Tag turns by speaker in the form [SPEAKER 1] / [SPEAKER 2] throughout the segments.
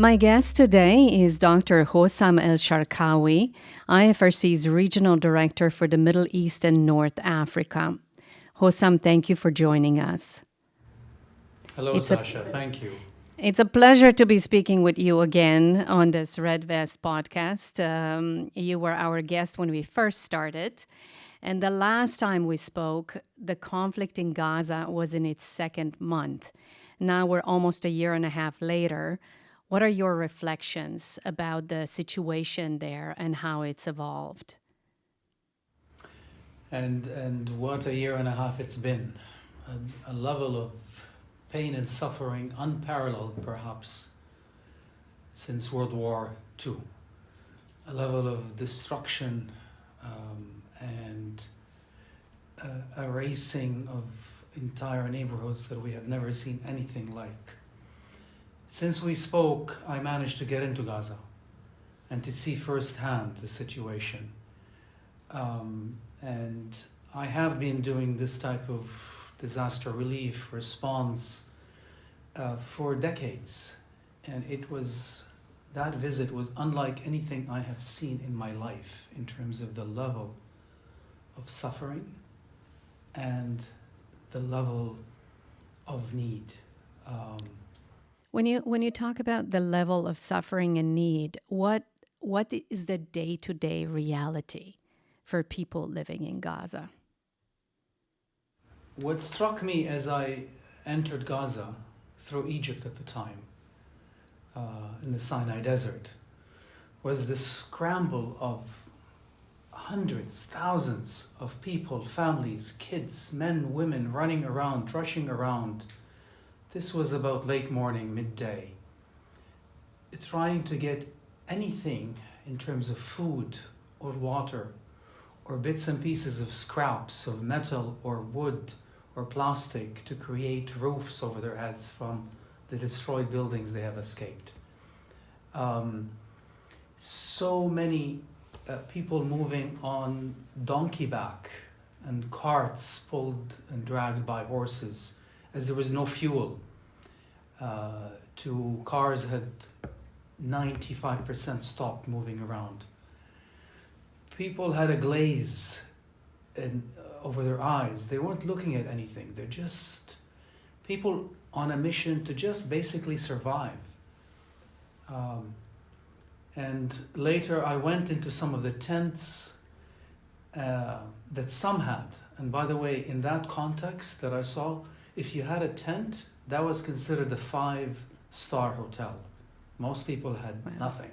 [SPEAKER 1] My guest today is Dr. Hossam Elsharkawi, IFRC's Regional Director for the Middle East and North Africa. Hossam, thank you for joining us.
[SPEAKER 2] Hello, Sasha. Thank you.
[SPEAKER 1] It's a pleasure to be speaking with you again on this Red Vest podcast. You were our guest when we first started. And the last time we spoke, the conflict in Gaza was in its second month. Now we're almost a year and a half later. What are your reflections about the situation there and how it's evolved?
[SPEAKER 2] And what a year and a half it's been. A level of pain and suffering unparalleled, perhaps, since World War II. A level of destruction and erasing of entire neighborhoods that we have never seen anything like. Since we spoke, I managed to get into Gaza and to see firsthand the situation. And I have been doing this type of disaster relief response for decades. And that visit was unlike anything I have seen in my life in terms of the level of suffering and the level of need.
[SPEAKER 1] When you talk about the level of suffering and need, what is the day-to-day reality for people living in Gaza?
[SPEAKER 2] What struck me as I entered Gaza through Egypt at the time, in the Sinai Desert, was the scramble of hundreds, thousands of people, families, kids, men, women running around, rushing around. This was about late morning, midday, trying to get anything in terms of food or water or bits and pieces of scraps of metal or wood or plastic to create roofs over their heads from the destroyed buildings they have escaped. So many people moving on donkey back and carts pulled and dragged by horses, as there was no fuel. Cars had 95% stopped moving around. People had a glaze over their eyes. They weren't looking at anything. They're just people on a mission to just basically survive. And later I went into some of the tents that some had. And by the way, in that context that I saw, if you had a tent, that was considered a 5-star hotel. Most people had nothing.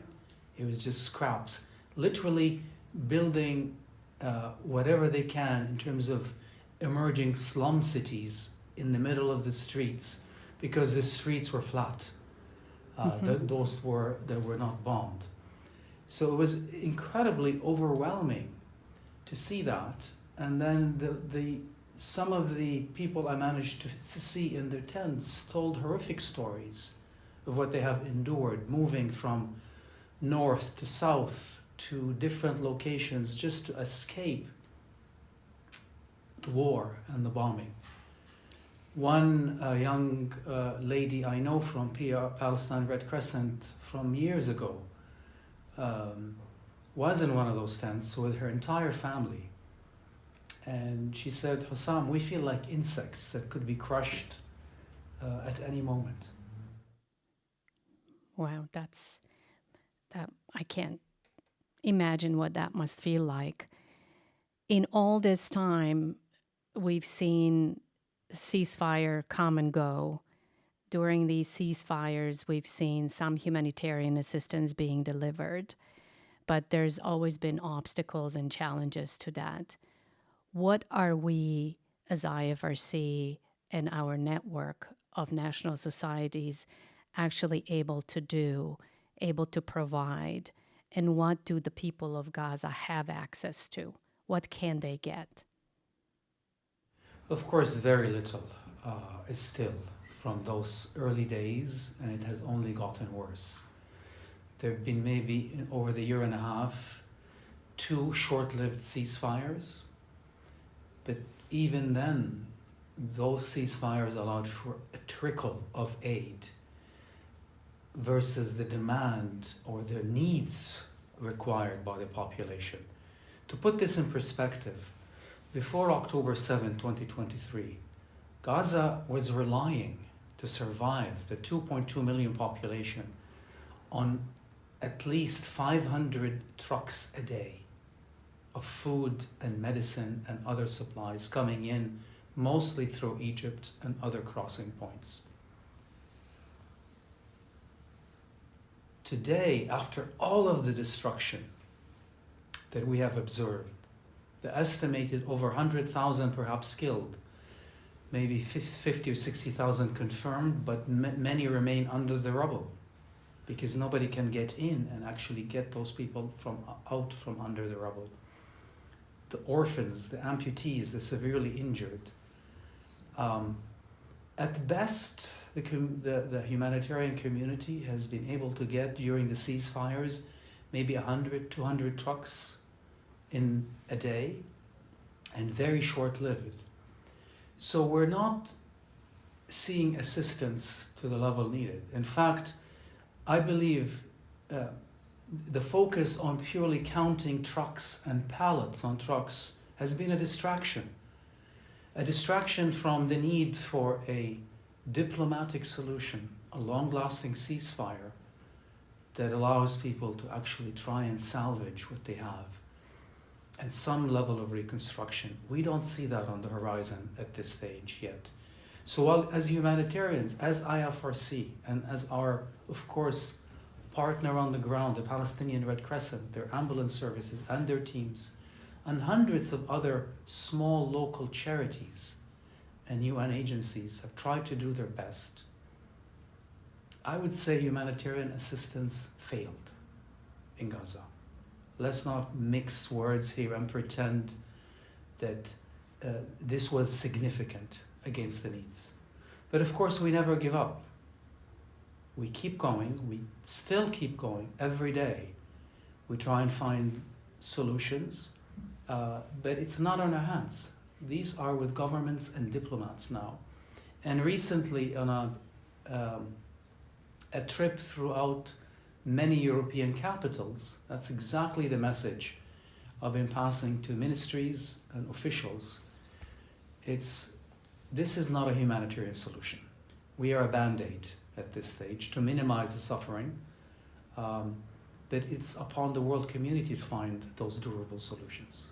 [SPEAKER 2] It was just scraps. Literally building whatever they can in terms of emerging slum cities in the middle of the streets, because the streets were flat. Those that were not bombed. So it was incredibly overwhelming to see that. And then some of the people I managed to see in their tents told horrific stories of what they have endured, moving from north to south to different locations just to escape the war and the bombing. One young lady I know from Palestine Red Crescent from years ago was in one of those tents with her entire family. And she said, Hossam, we feel like insects that could be crushed at any moment.
[SPEAKER 1] Wow, that I can't imagine what that must feel like. In all this time, we've seen ceasefire come and go. During these ceasefires, we've seen some humanitarian assistance being delivered, but there's always been obstacles and challenges to that. What are we, as IFRC and our network of national societies, actually able to do, able to provide, and what do the people of Gaza have access to? What can they get?
[SPEAKER 2] Of course, very little is still from those early days, and it has only gotten worse. There have been maybe, over the year and a half, 2 short-lived ceasefires, but even then, those ceasefires allowed for a trickle of aid. versus the demand or the needs required by the population. To put this in perspective, before October 7, 2023, Gaza was relying to survive the 2.2 million population on at least 500 trucks a day of food and medicine and other supplies coming in, mostly through Egypt and other crossing points. Today, after all of the destruction that we have observed, the estimated over 100,000 perhaps killed, maybe 50 or 60,000 confirmed, but many remain under the rubble because nobody can get in and actually get those people out from under the rubble. The orphans, the amputees, the severely injured. At best, the humanitarian community has been able to get, during the ceasefires, maybe 100, 200 trucks in a day, and very short-lived. So we're not seeing assistance to the level needed. In fact, I believe the focus on purely counting trucks and pallets on trucks has been a distraction from the need for a diplomatic solution, a long-lasting ceasefire that allows people to actually try and salvage what they have, and some level of reconstruction. We don't see that on the horizon at this stage yet. So while as humanitarians, as IFRC, and as our, of course, partner on the ground, the Palestinian Red Crescent, their ambulance services and their teams, and hundreds of other small local charities and UN agencies have tried to do their best, I would say humanitarian assistance failed in Gaza. Let's not mix words here and pretend that this was significant against the needs. But of course, we never give up. We keep going. We still keep going every day. We try and find solutions, but it's not on our hands. These are with governments and diplomats now. And recently, on a trip throughout many European capitals, that's exactly the message I've been passing to ministries and officials. This is not a humanitarian solution. We are a band-aid at this stage to minimize the suffering, but it's upon the world community to find those durable solutions.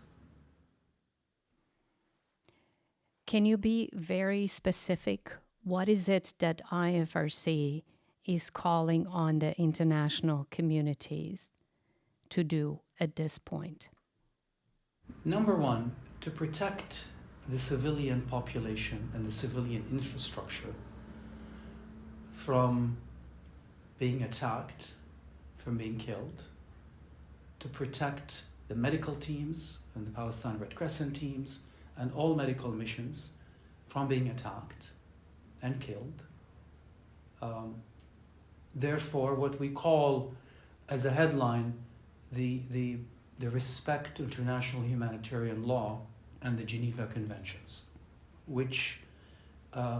[SPEAKER 1] Can you be very specific? What is it that IFRC is calling on the international communities to do at this point?
[SPEAKER 2] Number one, to protect the civilian population and the civilian infrastructure from being attacked, from being killed, to protect the medical teams and the Palestine Red Crescent teams and all medical missions from being attacked and killed. Therefore, what we call as a headline, the respect to international humanitarian law and the Geneva Conventions, which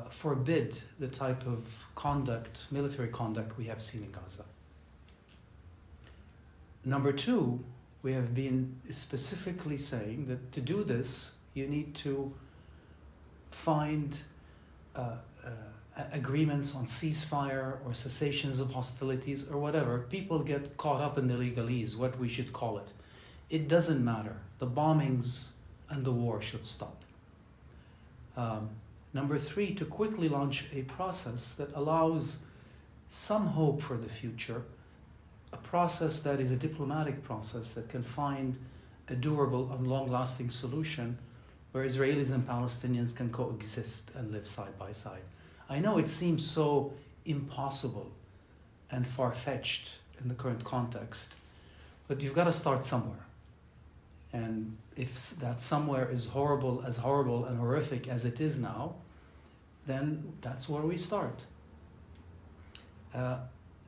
[SPEAKER 2] forbid the type of conduct, military conduct, we have seen in Gaza. Number two, we have been specifically saying that to do this, you need to find agreements on ceasefire or cessations of hostilities or whatever. People get caught up in the legalese, what we should call it. It doesn't matter. The bombings and the war should stop. Number three, to quickly launch a process that allows some hope for the future, a process that is a diplomatic process that can find a durable and long-lasting solution where Israelis and Palestinians can coexist and live side by side. I know it seems so impossible and far-fetched in the current context, but you've got to start somewhere. And if that somewhere is horrible and horrific as it is now, then that's where we start.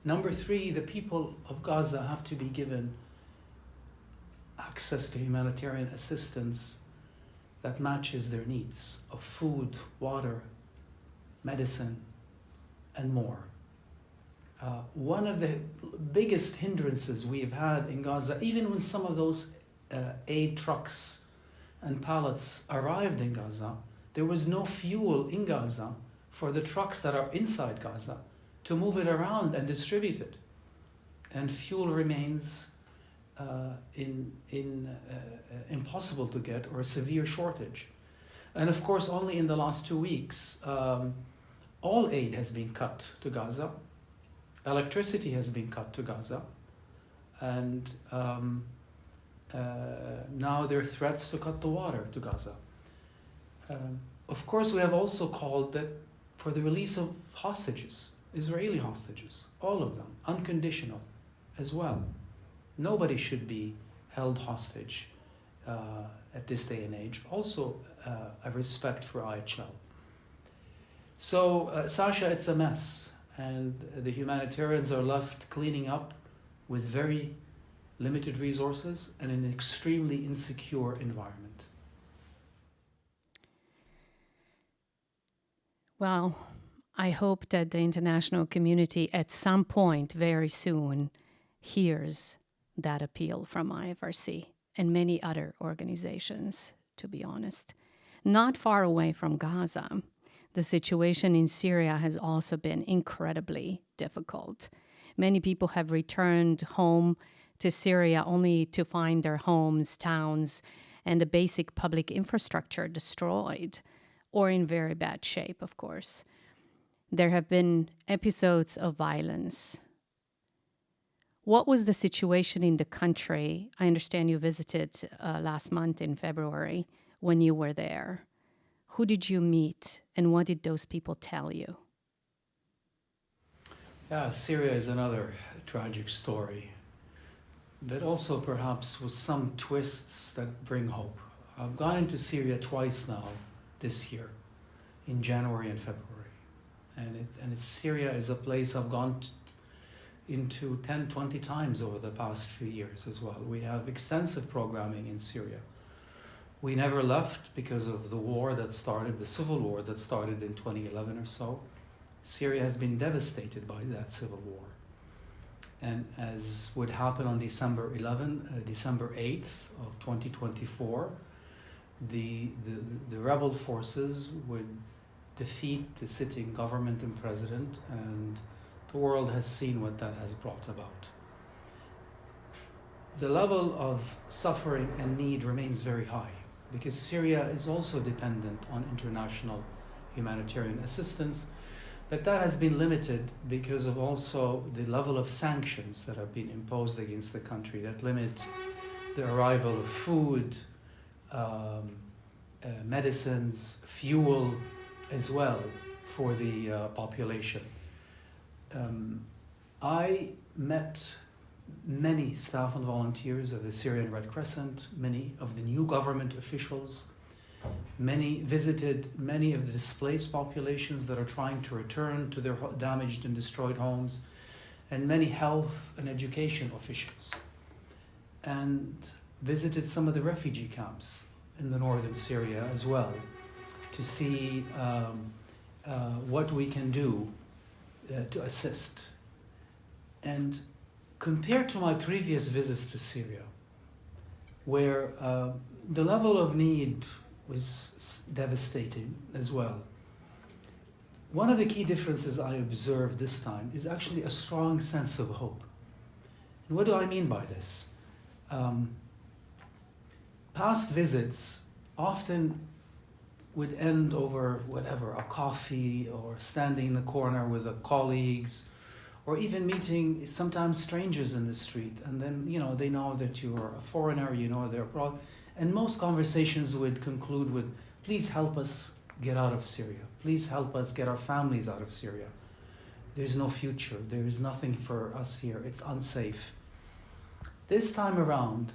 [SPEAKER 2] Number three, the people of Gaza have to be given access to humanitarian assistance that matches their needs of food, water, medicine, and more. One of the biggest hindrances we've had in Gaza, even when some of those aid trucks and pallets arrived in Gaza, there was no fuel in Gaza for the trucks that are inside Gaza to move it around and distribute it. And fuel remains impossible to get, or a severe shortage. And of course, only in the last 2 weeks, all aid has been cut to Gaza. Electricity has been cut to Gaza. And now there are threats to cut the water to Gaza. Of course, we have also called that for the release of hostages, Israeli hostages, all of them, unconditional as well. Nobody should be held hostage at this day and age. Also, a respect for IHL. So, Sasha, it's a mess, and the humanitarians are left cleaning up with very limited resources and an extremely insecure environment.
[SPEAKER 1] Well, I hope that the international community at some point very soon hears that appeal from IFRC and many other organizations, to be honest. Not far away from Gaza, the situation in Syria has also been incredibly difficult. Many people have returned home to Syria only to find their homes, towns, and the basic public infrastructure destroyed, or in very bad shape, of course. There have been episodes of violence. What was the situation in the country? I understand you visited last month in February when you were there. Who did you meet, and what did those people tell you?
[SPEAKER 2] Yeah, Syria is another tragic story, but also perhaps with some twists that bring hope. I've gone into Syria twice now this year, in January and February. And Syria is a place I've gone into 10, 20 times over the past few years as well. We have extensive programming in Syria. We never left because of the war that started, the civil war that started in 2011 or so. Syria has been devastated by that civil war. And as would happen on December 8th of 2024, the rebel forces would defeat the sitting government and president, and the world has seen what that has brought about. The level of suffering and need remains very high because Syria is also dependent on international humanitarian assistance, but that has been limited because of also the level of sanctions that have been imposed against the country that limit the arrival of food, medicines, fuel as well for the population. I met many staff and volunteers of the Syrian Red Crescent, many of the new government officials, visited many of the displaced populations that are trying to return to their damaged and destroyed homes, and many health and education officials, and visited some of the refugee camps in the northern Syria as well to see what we can do to assist. And compared to my previous visits to Syria, where the level of need was devastating as well, one of the key differences I observed this time is actually a strong sense of hope. And what do I mean by this? Past visits often would end over whatever, a coffee or standing in the corner with the colleagues, or even meeting sometimes strangers in the street, and then they know that you're a foreigner, they're abroad, and most conversations would conclude with, please help us get out of Syria, please help us get our families out of Syria. There's no future, there is nothing for us here, it's unsafe. This time around,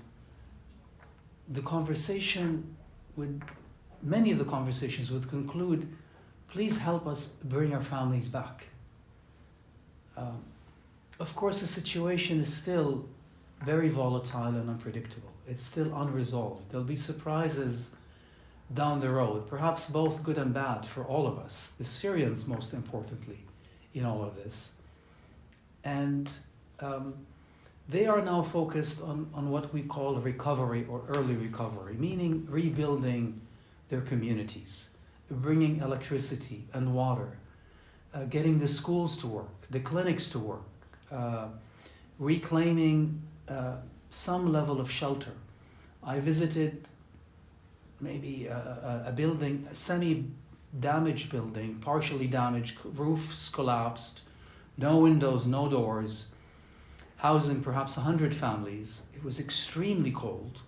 [SPEAKER 2] many of the conversations would conclude, please help us bring our families back. Of course, the situation is still very volatile and unpredictable. It's still unresolved. There'll be surprises down the road, perhaps both good and bad for all of us, the Syrians most importantly, in all of this. And they are now focused on what we call recovery or early recovery, meaning rebuilding their communities, bringing electricity and water, getting the schools to work, the clinics to work, reclaiming some level of shelter. I visited maybe a building, a semi-damaged building, partially damaged, roofs collapsed, no windows, no doors, housing perhaps 100 families. It was extremely cold.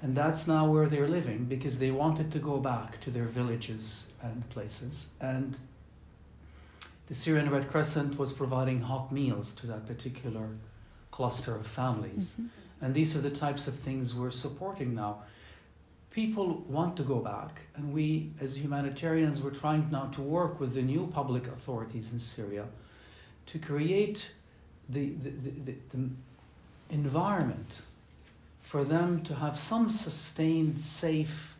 [SPEAKER 2] And that's now where they're living because they wanted to go back to their villages and places. And the Syrian Red Crescent was providing hot meals to that particular cluster of families. Mm-hmm. And these are the types of things we're supporting now. People want to go back, and we, as humanitarians, we're trying now to work with the new public authorities in Syria to create the environment for them to have some sustained, safe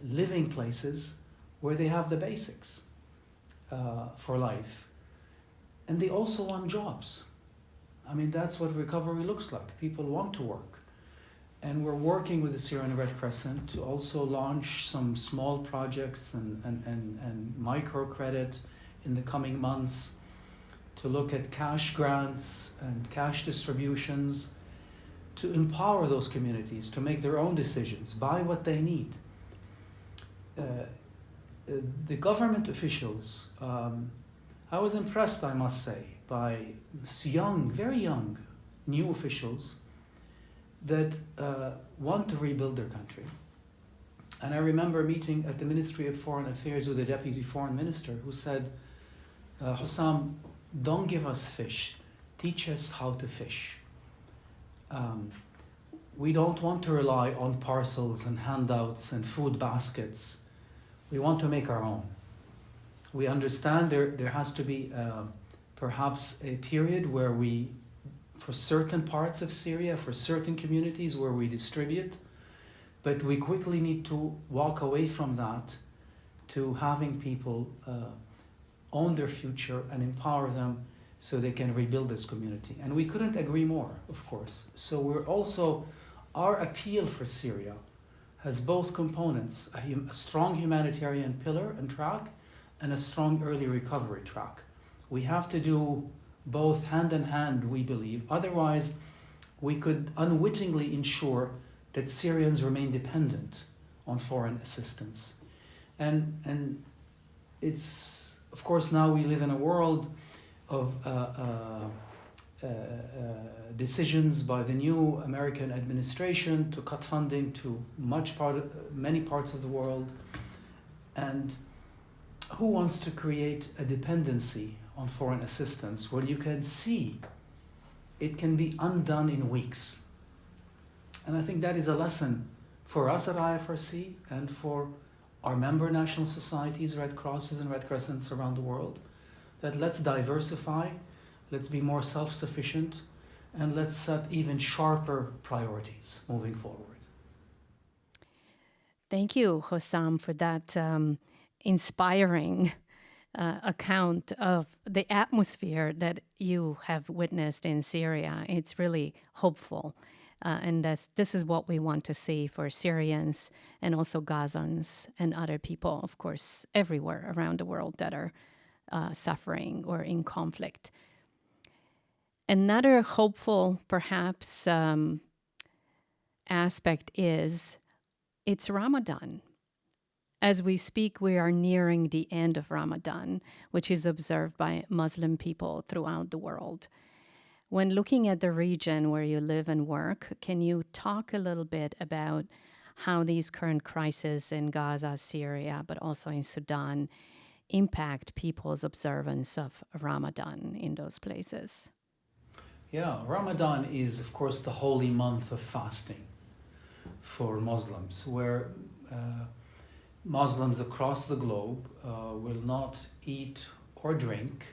[SPEAKER 2] living places where they have the basics for life. And they also want jobs. I mean, that's what recovery looks like. People want to work. And we're working with the Syrian Red Crescent to also launch some small projects and microcredit in the coming months to look at cash grants and cash distributions to empower those communities to make their own decisions, buy what they need. The government officials, I was impressed, I must say, by young, very young, new officials that want to rebuild their country. And I remember meeting at the Ministry of Foreign Affairs with the Deputy Foreign Minister who said, Hossam, don't give us fish, teach us how to fish. We don't want to rely on parcels and handouts and food baskets. We want to make our own. We understand there has to be perhaps a period where we, for certain parts of Syria, for certain communities where we distribute, but we quickly need to walk away from that to having people own their future and empower them so they can rebuild this community. And we couldn't agree more, of course. So we're also, our appeal for Syria has both components, a strong humanitarian pillar and track, and a strong early recovery track. We have to do both hand in hand, we believe. Otherwise, we could unwittingly ensure that Syrians remain dependent on foreign assistance. And it's, of course, now we live in a world of decisions by the new American administration to cut funding to many parts of the world. And who wants to create a dependency on foreign assistance when you can see it can be undone in weeks? And I think that is a lesson for us at IFRC and for our member national societies, Red Crosses and Red Crescents around the world, that let's diversify, let's be more self-sufficient, and let's set even sharper priorities moving forward.
[SPEAKER 1] Thank you, Hossam, for that inspiring account of the atmosphere that you have witnessed in Syria. It's really hopeful. And this is what we want to see for Syrians and also Gazans and other people, of course, everywhere around the world that are suffering or in conflict. Another hopeful, perhaps, aspect is it's Ramadan. As we speak, we are nearing the end of Ramadan, which is observed by Muslim people throughout the world. When looking at the region where you live and work, can you talk a little bit about how these current crises in Gaza, Syria, but also in Sudan impact people's observance of Ramadan in those places?
[SPEAKER 2] Yeah, Ramadan is, of course, the holy month of fasting for Muslims, where Muslims across the globe will not eat or drink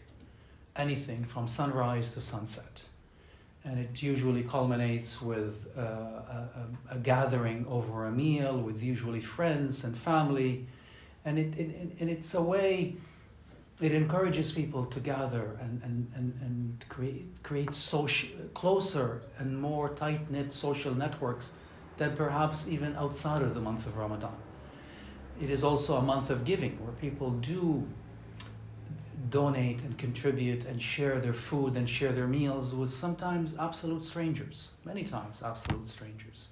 [SPEAKER 2] anything from sunrise to sunset. And it usually culminates with a gathering over a meal with usually friends and family. And it's a way it encourages people to gather and create social, closer and more tight-knit social networks than perhaps even outside of the month of Ramadan. It is also a month of giving, where people do donate and contribute and share their food and share their meals with sometimes absolute strangers, many times absolute strangers.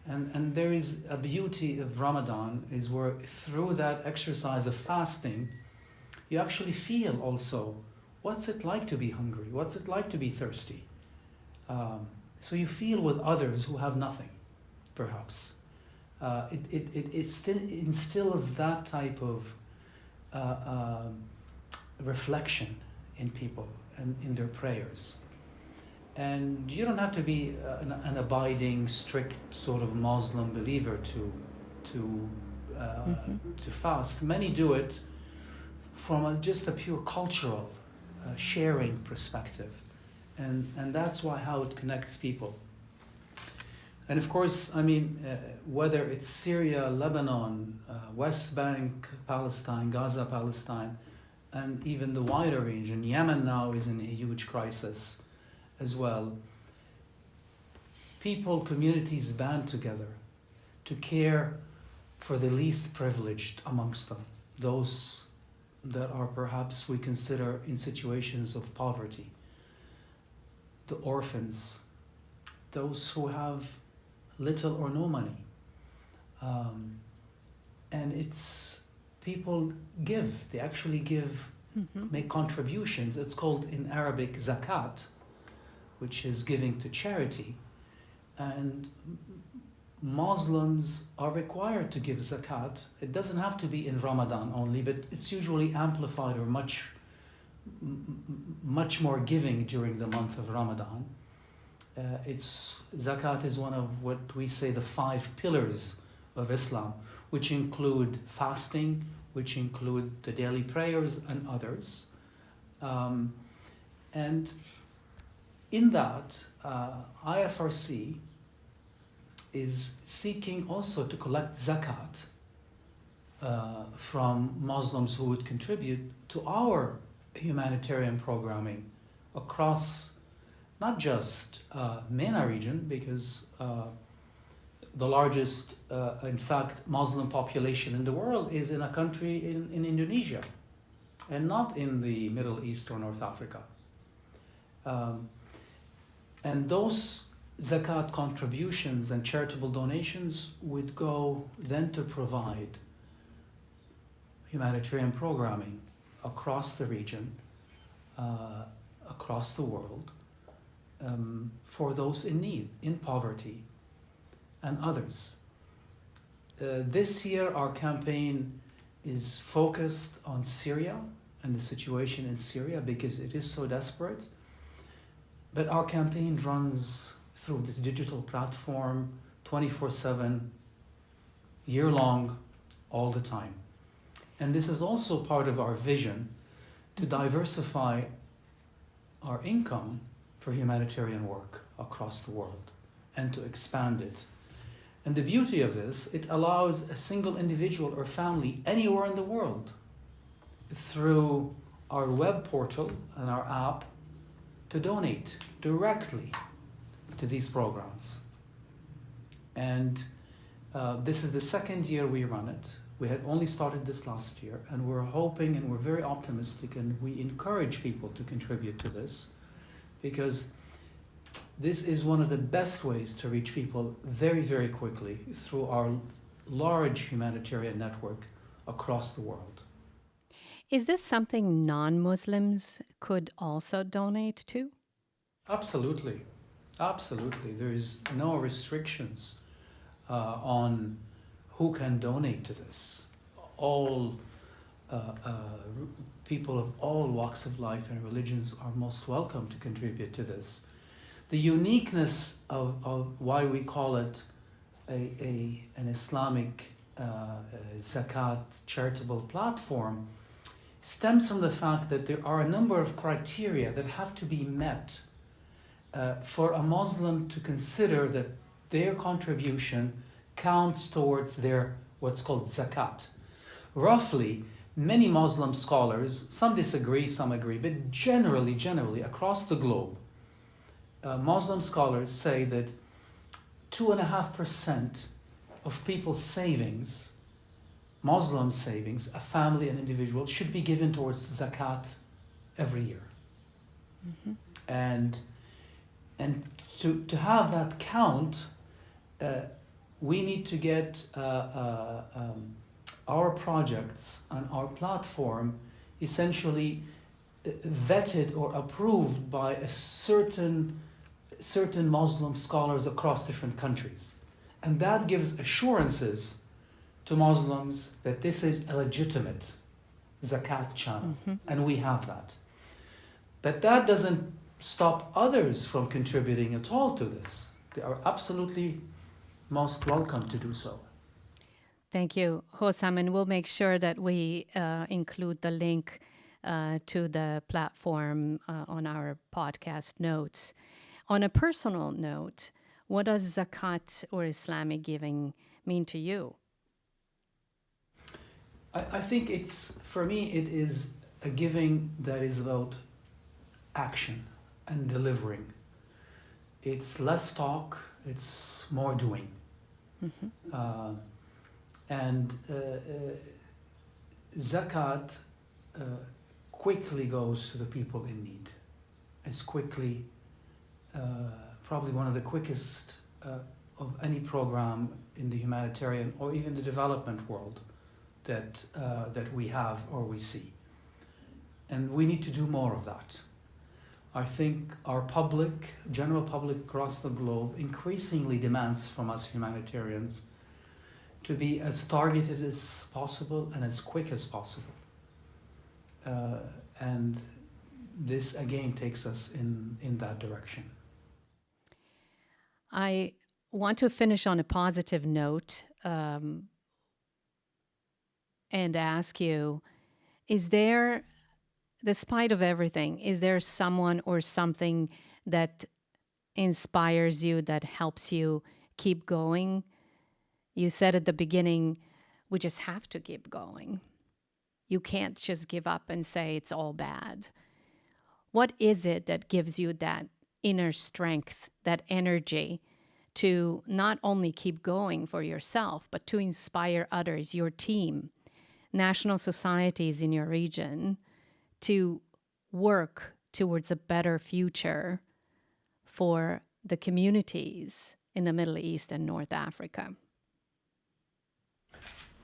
[SPEAKER 2] And there is a beauty of Ramadan, is where through that exercise of fasting, you actually feel also what's it like to be hungry, what's it like to be thirsty. So you feel with others who have nothing, perhaps. It still instills that type of reflection in people and in their prayers. And you don't have to be an abiding, strict sort of Muslim believer to fast. Many do it from just a pure cultural sharing perspective, and that's how it connects people. And of course, I mean, whether it's Syria, Lebanon, West Bank, Palestine, Gaza, Palestine, and even the wider region, Yemen now is in a huge crisis as well. People, communities band together to care for the least privileged amongst them, those that are perhaps we consider in situations of poverty, the orphans, those who have little or no money. And it's people give, they actually give, make contributions. It's called in Arabic zakat, which is giving to charity. And Muslims are required to give zakat. It doesn't have to be in Ramadan only, but it's usually amplified or much more giving during the month of Ramadan. Zakat is one of what we say the 5 pillars of Islam, which include fasting, which include the daily prayers and others. And in that, IFRC is seeking also to collect zakat from Muslims who would contribute to our humanitarian programming across not just MENA region, because the largest, in fact, Muslim population in the world is in a country in Indonesia, and not in the Middle East or North Africa. And those zakat contributions and charitable donations would go then to provide humanitarian programming across the region, across the world, for those in need, in poverty, and others. This year our campaign is focused on Syria and the situation in Syria because it is so desperate. But our campaign runs through this digital platform 24/7, year-long, all the time. And this is also part of our vision to diversify our income for humanitarian work across the world and to expand it. And the beauty of this, it allows a single individual or family anywhere in the world through our web portal and our app to donate directly to these programs. And this is the second year we run it. We had only started this last year, and we're hoping and we're very optimistic, and we encourage people to contribute to this, because this is one of the best ways to reach people very, very quickly through our large humanitarian network across the world.
[SPEAKER 1] Is this something non-Muslims could also donate to?
[SPEAKER 2] Absolutely. Absolutely. There is no restrictions on who can donate to this. All people of all walks of life and religions are most welcome to contribute to this. The uniqueness of why we call it an Islamic zakat charitable platform stems from the fact that there are a number of criteria that have to be met for a Muslim to consider that their contribution counts towards their what's called zakat. Roughly, many Muslim scholars, some disagree, some agree, but generally, across the globe, Muslim scholars say that 2.5% of people's savings, Muslim savings, a family, an individual, should be given towards zakat every year.
[SPEAKER 1] Mm-hmm.
[SPEAKER 2] And to have that count, we need to get our projects on our platform essentially vetted or approved by a certain Muslim scholars across different countries. And that gives assurances to Muslims that this is a legitimate zakat channel,
[SPEAKER 1] Mm-hmm.
[SPEAKER 2] and we have that. But that doesn't stop others from contributing at all to this. They are absolutely most welcome to do so.
[SPEAKER 1] Thank you, Hossam, and we'll make sure that we include the link to the platform on our podcast notes. On a personal note, what does zakat or Islamic giving mean to you?
[SPEAKER 2] I think for me, it is a giving that is about action and delivering. It's less talk, it's more doing.
[SPEAKER 1] Mm-hmm.
[SPEAKER 2] Zakat quickly goes to the people in need. It's quickly, probably one of the quickest of any program in the humanitarian or even the development world that we have or we see. And we need to do more of that. I think our general public across the globe increasingly demands from us humanitarians to be as targeted as possible and as quick as possible. And this again takes us in that direction.
[SPEAKER 1] I want to finish on a positive note and ask you, is there, despite of everything, is there someone or something that inspires you, that helps you keep going? You said at the beginning, we just have to keep going. You can't just give up and say it's all bad. What is it that gives you that inner strength, that energy to not only keep going for yourself, but to inspire others, your team, national societies in your region, to work towards a better future for the communities in the Middle East and North Africa?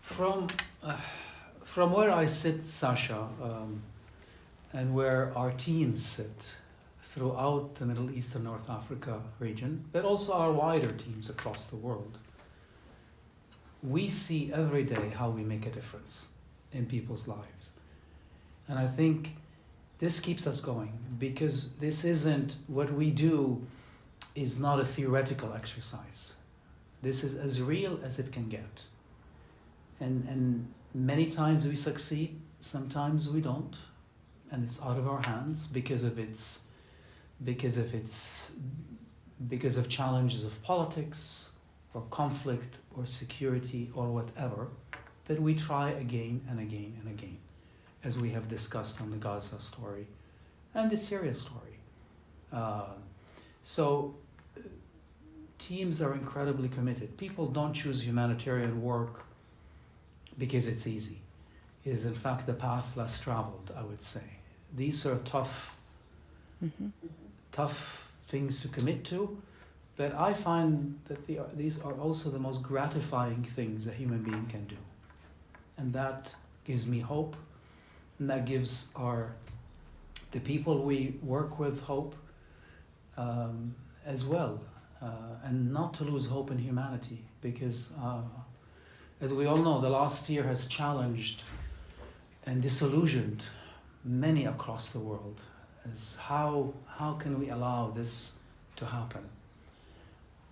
[SPEAKER 2] From where I sit, Sasha, and where our teams sit throughout the Middle East and North Africa region, but also our wider teams across the world, we see every day how we make a difference in people's lives. And I think this keeps us going, because this isn't, what we do is not a theoretical exercise. This is as real as it can get. And many times we succeed, sometimes we don't, and it's out of our hands because of challenges of politics or conflict or security or whatever. But we try again and again and again, as we have discussed on the Gaza story and the Syria story. So teams are incredibly committed. People don't choose humanitarian work because it's easy. It is in fact the path less traveled, I would say. These are tough things to commit to, but I find that these are also the most gratifying things a human being can do. And that gives me hope, and that gives the people we work with hope as well, and not to lose hope in humanity, because as we all know, the last year has challenged and disillusioned many across the world. As how can we allow this to happen?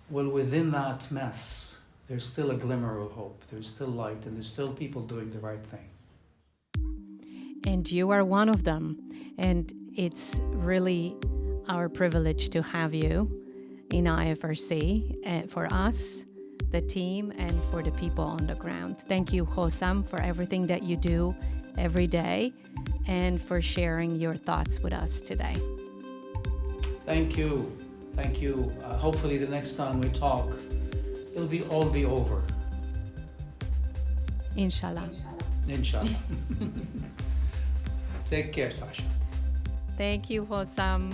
[SPEAKER 2] Well, within that mess, there's still a glimmer of hope. There's still light, and there's still people doing the right thing.
[SPEAKER 1] And you are one of them. And it's really our privilege to have you in IFRC, for us, the team, and for the people on the ground. Thank you, Hossam, for everything that you do every day and for sharing your thoughts with us today.
[SPEAKER 2] Thank you. Thank you. Hopefully the next time we talk, it'll all be over.
[SPEAKER 1] Inshallah.
[SPEAKER 2] Inshallah. Take care, Sasha.
[SPEAKER 1] Thank you, Hossam.